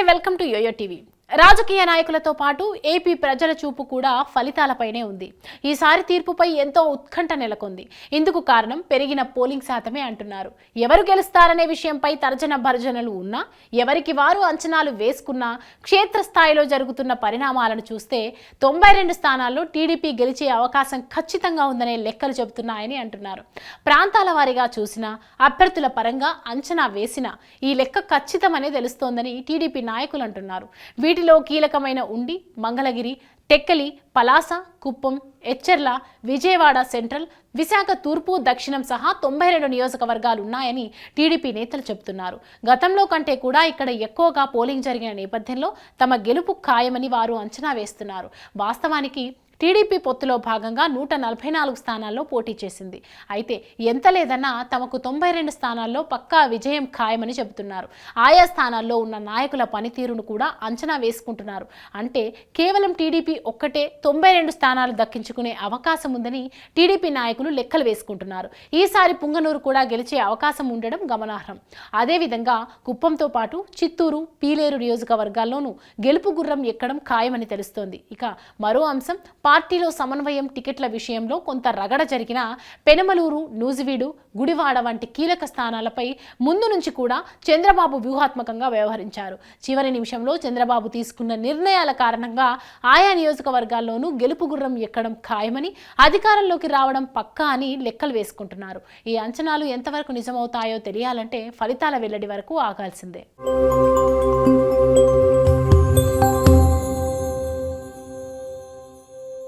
Welcome to yo-yo TV. రాజకీయ నాయకులతో పాటు ఏపీ ప్రజల చూపు కూడా ఫలితాలపైనే ఉంది. ఈసారి తీర్పుపై ఎంతో ఉత్కంఠ నెలకొంది. ఇందుకు కారణం పెరిగిన పోలింగ్ శాతమే అంటున్నారు. ఎవరు గెలుస్తారనే విషయంపై తర్జన భర్జనలు ఉన్నా, ఎవరికి వారు అంచనాలు వేసుకున్నా, క్షేత్రస్థాయిలో జరుగుతున్న పరిణామాలను చూస్తే 92 స్థానాల్లో టీడీపీ గెలిచే అవకాశం ఖచ్చితంగా ఉందనే లెక్కలు చెబుతున్నాయని అంటున్నారు. ప్రాంతాల వారీగా చూసినా, అభ్యర్థుల పరంగా అంచనా వేసినా ఈ లెక్క ఖచ్చితమనే తెలుస్తోందని టీడీపీ నాయకులు అంటున్నారు. వీటిలో కీలకమైన ఉండి, మంగళగిరి, టెక్కలి, పలాస, కుప్పం, ఎచ్చెర్ల, విజయవాడ సెంట్రల్, విశాఖ తూర్పు, దక్షిణం సహా 92 నియోజకవర్గాలు ఉన్నాయని టీడీపీ నేతలు చెబుతున్నారు. గతంలో కంటే కూడా ఇక్కడ ఎక్కువగా పోలింగ్ జరిగిన నేపథ్యంలో తమ గెలుపు ఖాయమని వారు అంచనా వేస్తున్నారు. వాస్తవానికి టీడీపీ పొత్తులో భాగంగా 144 స్థానాల్లో పోటీ చేసింది. అయితే ఎంత లేదన్నా తమకు 92 స్థానాల్లో పక్కా విజయం ఖాయమని చెబుతున్నారు. ఆయా స్థానాల్లో ఉన్న నాయకుల పనితీరును కూడా అంచనా వేసుకుంటున్నారు. అంటే కేవలం టీడీపీ ఒక్కటే 92 స్థానాలు దక్కించుకునే అవకాశం ఉందని టీడీపీ నాయకులు లెక్కలు వేసుకుంటున్నారు. ఈసారి పుంగనూరు కూడా గెలిచే అవకాశం ఉండడం గమనార్హం. అదేవిధంగా కుప్పంతో పాటు చిత్తూరు, పీలేరు నియోజకవర్గాల్లోనూ గెలుపు గుర్రం ఎక్కడం ఖాయమని తెలుస్తోంది. ఇక మరో అంశం, పార్టీలో సమన్వయం, టికెట్ల విషయంలో కొంత రగడ జరిగిన పెనమలూరు, నూజివీడు, గుడివాడ వంటి కీలక స్థానాలపై ముందు నుంచి కూడా చంద్రబాబు వ్యూహాత్మకంగా వ్యవహరించారు. చివరి నిమిషంలో చంద్రబాబు తీసుకున్న నిర్ణయాల కారణంగా ఆయా నియోజకవర్గాల్లోనూ గెలుపు గుర్రం ఎక్కడం ఖాయమని, అధికారంలోకి రావడం పక్కా అని లెక్కలు వేసుకుంటున్నారు. ఈ అంచనాలు ఎంతవరకు నిజమవుతాయో తెలియాలంటే ఫలితాల వెల్లడి వరకు ఆగాల్సిందే.